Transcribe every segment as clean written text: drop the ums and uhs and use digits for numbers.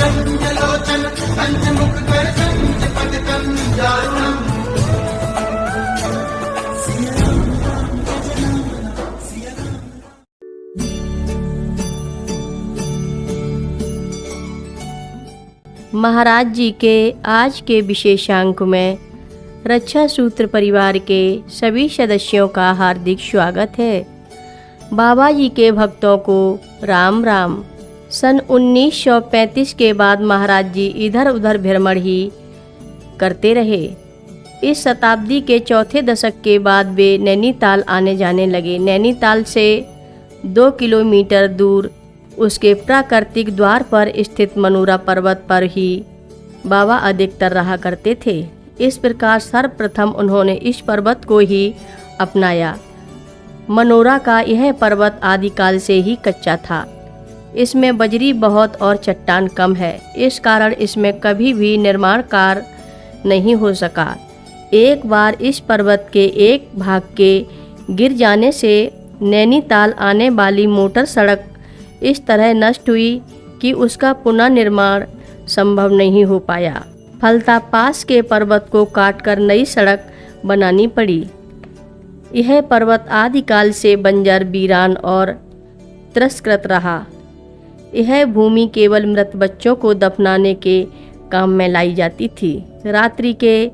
पंचलोचन पंचमुख गर्जन पतितं दारुणम्। महाराज जी के आज के विशेषांक में रक्षा सूत्र परिवार के सभी सदस्यों का हार्दिक स्वागत है। बाबा जी के भक्तों को राम राम। सन 1935 के बाद महाराज जी इधर उधर भ्रमण ही करते रहे। इस शताब्दी के चौथे दशक के बाद वे नैनीताल आने जाने लगे। नैनीताल से 2 किलोमीटर दूर उसके प्राकृतिक द्वार पर स्थित मनोरा पर्वत पर ही बाबा अधिकतर रहा करते थे। इस प्रकार सर्वप्रथम उन्होंने इस पर्वत को ही अपनाया। मनोरा का यह पर्वत आदिकाल से ही कच्चा था। इसमें बजरी बहुत और चट्टान कम है। इस कारण इसमें कभी भी निर्माण कार्य नहीं हो सका। एक बार इस पर्वत के एक भाग के गिर जाने से नैनीताल आने वाली मोटर सड़क इस तरह नष्ट हुई कि उसका पुनः निर्माण संभव नहीं हो पाया। फलतः पास के पर्वत को काटकर नई सड़क बनानी पड़ी। यह पर्वत आदिकाल से बंजर, वीरान और तिरस्कृत रहा। यह भूमि केवल मृत बच्चों को दफनाने के काम में लाई जाती थी। रात्रि के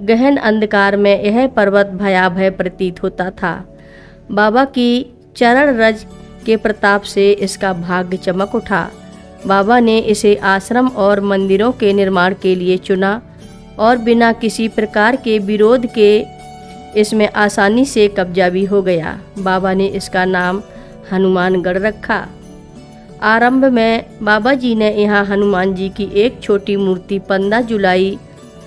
गहन अंधकार में यह पर्वत भयावह प्रतीत होता था। बाबा की चरण रज के प्रताप से इसका भाग्य चमक उठा। बाबा ने इसे आश्रम और मंदिरों के निर्माण के लिए चुना और बिना किसी प्रकार के विरोध के इसमें आसानी से कब्जा भी हो गया। बाबा ने इसका नाम हनुमानगढ़ रखा। आरंभ में बाबा जी ने यहाँ हनुमान जी की एक छोटी मूर्ति 15 जुलाई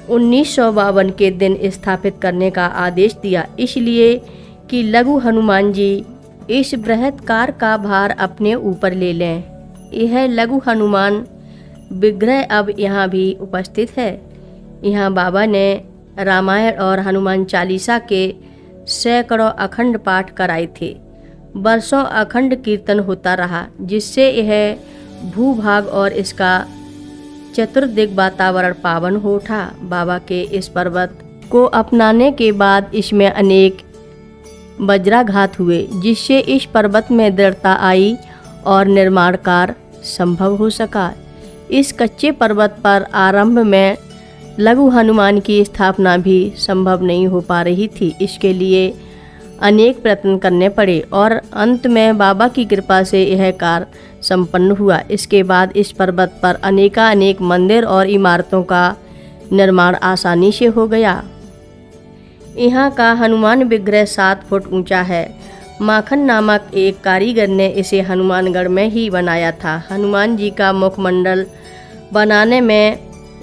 1952 के दिन स्थापित करने का आदेश दिया, इसलिए कि लघु हनुमान जी इस बृहत् कार्य का भार अपने ऊपर ले लें। यह लघु हनुमान विग्रह अब यहाँ भी उपस्थित है। यहाँ बाबा ने रामायण और हनुमान चालीसा के सैकड़ों अखंड पाठ कराए थे। वर्षों अखंड कीर्तन होता रहा, जिससे यह भूभाग और इसका चतुर्दिक वातावरण पावन हो उठा। बाबा के इस पर्वत को अपनाने के बाद इसमें अनेक वज्राघात हुए, जिससे इस पर्वत में दृढ़ता आई और निर्माण कार्य संभव हो सका। इस कच्चे पर्वत पर आरंभ में लघु हनुमान की स्थापना भी संभव नहीं हो पा रही थी। इसके लिए अनेक प्रयत्न करने पड़े और अंत में बाबा की कृपा से यह कार्य संपन्न हुआ। इसके बाद इस पर्वत पर अनेक मंदिर और इमारतों का निर्माण आसानी से हो गया। यहाँ का हनुमान विग्रह 7 फुट ऊंचा है। माखन नामक एक कारीगर ने इसे हनुमानगढ़ में ही बनाया था। हनुमान जी का मुखमंडल बनाने में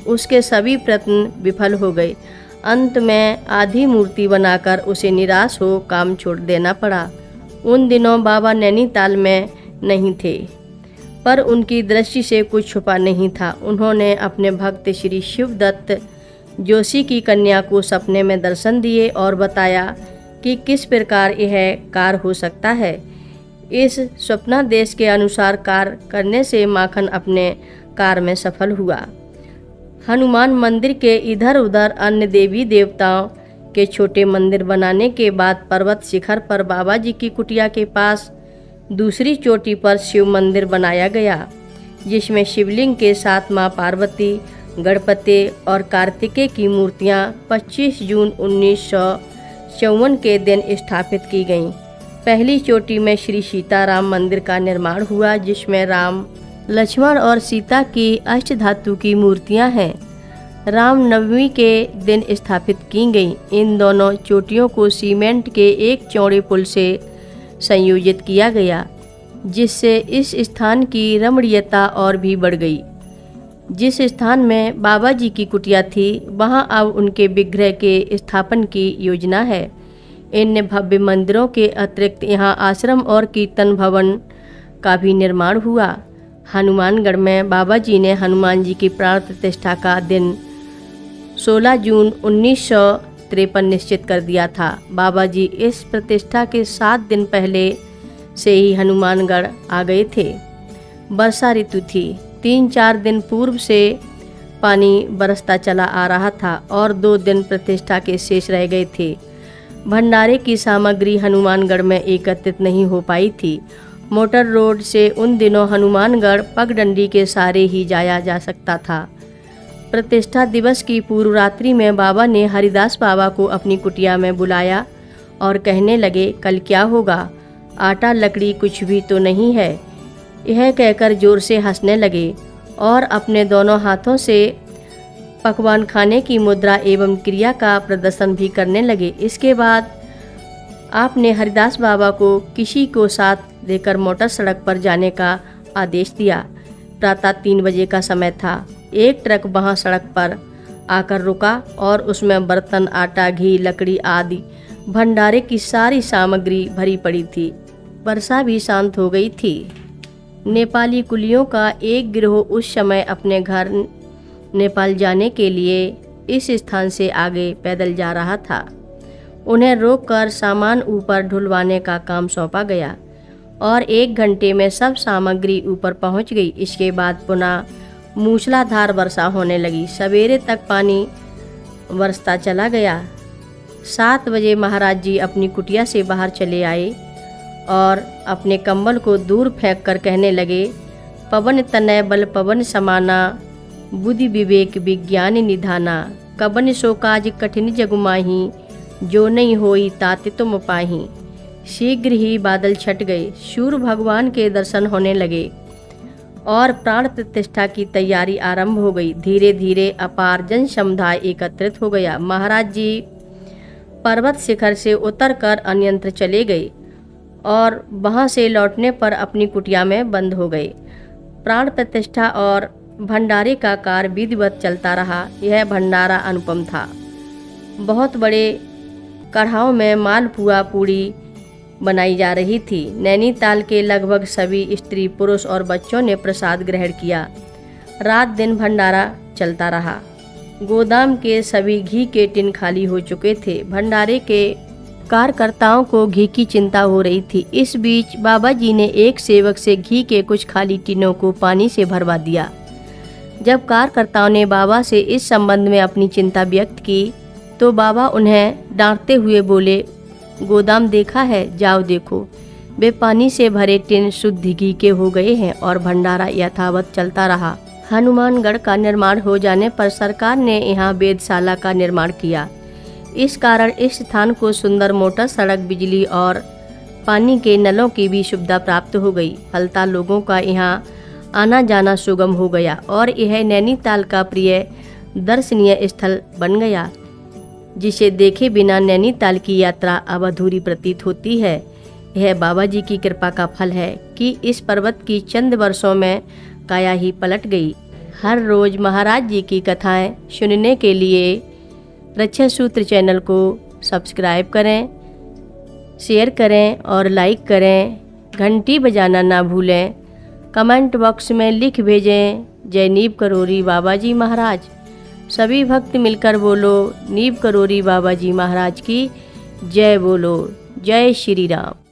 उसके सभी प्रयत्न विफल हो गए। अंत में आधी मूर्ति बनाकर उसे निराश हो काम छोड़ देना पड़ा। उन दिनों बाबा नैनीताल में नहीं थे, पर उनकी दृष्टि से कुछ छुपा नहीं था। उन्होंने अपने भक्त श्री शिवदत्त जोशी की कन्या को सपने में दर्शन दिए और बताया कि किस प्रकार यह कार्य हो सकता है। इस स्वप्नादेश के अनुसार कार्य करने से माखन अपने कार्य में सफल हुआ। हनुमान मंदिर के इधर उधर अन्य देवी देवताओं के छोटे मंदिर बनाने के बाद पर्वत शिखर पर बाबा जी की कुटिया के पास दूसरी चोटी पर शिव मंदिर बनाया गया, जिसमें शिवलिंग के साथ माँ पार्वती, गणपति और कार्तिकेय की मूर्तियाँ 25 जून 1954 के दिन स्थापित की गईं। पहली चोटी में श्री सीताराम मंदिर का निर्माण हुआ, जिसमें राम, लक्ष्मण और सीता की अष्टधातु की मूर्तियां हैं। रामनवमी के दिन स्थापित की गई। इन दोनों चोटियों को सीमेंट के एक चौड़े पुल से संयोजित किया गया, जिससे इस स्थान की रमणीयता और भी बढ़ गई। जिस स्थान में बाबा जी की कुटिया थी, वहां अब उनके विग्रह के स्थापन की योजना है। इन भव्य मंदिरों के अतिरिक्त यहाँ आश्रम और कीर्तन भवन का भी निर्माण हुआ। हनुमानगढ़ में बाबा जी ने हनुमान जी की प्राण प्रतिष्ठा का दिन 16 जून 1953 निश्चित कर दिया था। बाबा जी इस प्रतिष्ठा के 7 दिन पहले से ही हनुमानगढ़ आ गए थे। वर्षा ऋतु थी। 3-4 दिन पूर्व से पानी बरसता चला आ रहा था और 2 दिन प्रतिष्ठा के शेष रह गए थे। भंडारे की सामग्री हनुमानगढ़ में एकत्रित नहीं हो पाई थी। मोटर रोड से उन दिनों हनुमानगढ़ पगडंडी के सहारे ही जाया जा सकता था। प्रतिष्ठा दिवस की पूर्व रात्रि में बाबा ने हरिदास बाबा को अपनी कुटिया में बुलाया और कहने लगे, कल क्या होगा, आटा लकड़ी कुछ भी तो नहीं है। यह कहकर जोर से हंसने लगे और अपने दोनों हाथों से पकवान खाने की मुद्रा एवं क्रिया का प्रदर्शन भी करने लगे। इसके बाद आपने हरिदास बाबा को किसी को साथ लेकर मोटर सड़क पर जाने का आदेश दिया। प्रातः 3 बजे का समय था। एक ट्रक वहां सड़क पर आकर रुका और उसमें बर्तन, आटा, घी, लकड़ी आदि भंडारे की सारी सामग्री भरी पड़ी थी। वर्षा भी शांत हो गई थी। नेपाली कुलियों का एक गिरोह उस समय अपने घर नेपाल जाने के लिए इस स्थान से आगे पैदल जा रहा था। उन्हें रोककर सामान ऊपर ढुलवाने का काम सौंपा गया और 1 घंटे में सब सामग्री ऊपर पहुंच गई। इसके बाद पुनः मूसलाधार वर्षा होने लगी। सवेरे तक पानी बरसता चला गया। 7 बजे महाराज जी अपनी कुटिया से बाहर चले आए और अपने कंबल को दूर फेंक कर कहने लगे, पवन तनय बल पवन समाना, बुद्धि विवेक विज्ञान निधाना, कबन सो काज कठिन जग माही, जो नहीं होई तात तुम पाही। शीघ्र ही बादल छट गए। सूर्य भगवान के दर्शन होने लगे और प्राण प्रतिष्ठा की तैयारी आरंभ हो गई। धीरे धीरे अपार जन समुदाय एकत्रित हो गया। महाराज जी पर्वत शिखर से उतरकर अन्यंत्र चले गए और वहां से लौटने पर अपनी कुटिया में बंद हो गए। प्राण प्रतिष्ठा और भंडारे का कार्य विधिवत चलता रहा। यह भंडारा अनुपम था। बहुत बड़े कढ़ाओं में मालपुआ पूड़ी बनाई जा रही थी। नैनीताल के लगभग सभी स्त्री, पुरुष और बच्चों ने प्रसाद ग्रहण किया। रात दिन भंडारा चलता रहा। गोदाम के सभी घी के टिन खाली हो चुके थे। भंडारे के कार्यकर्ताओं को घी की चिंता हो रही थी। इस बीच बाबा जी ने एक सेवक से घी के कुछ खाली टिनों को पानी से भरवा दिया। जब कार्यकर्ताओं ने बाबा से इस संबंध में अपनी चिंता व्यक्त की तो बाबा उन्हें डांटते हुए बोले, गोदाम देखा है, जाओ देखो। वे पानी से भरे टिन शुद्ध घी के हो गए हैं और भंडारा यथावत चलता रहा। हनुमानगढ़ का निर्माण हो जाने पर सरकार ने यहाँ वेधशाला का निर्माण किया। इस कारण इस स्थान को सुंदर मोटर सड़क, बिजली और पानी के नलों की भी सुविधा प्राप्त हो गई। फलता लोगों का यहाँ आना जाना सुगम हो गया और यह नैनीताल का प्रिय दर्शनीय स्थल बन गया, जिसे देखे बिना नैनीताल की यात्रा अब अधूरी प्रतीत होती है। यह बाबा जी की कृपा का फल है कि इस पर्वत की चंद वर्षों में काया ही पलट गई। हर रोज महाराज जी की कथाएं सुनने के लिए रक्षा सूत्र चैनल को सब्सक्राइब करें, शेयर करें और लाइक करें। घंटी बजाना ना भूलें। कमेंट बॉक्स में लिख भेजें, जय नीव करोरी बाबा जी महाराज। सभी भक्त मिलकर बोलो, नीव करोरी बाबा जी महाराज की जय बोलो। जय श्री राम।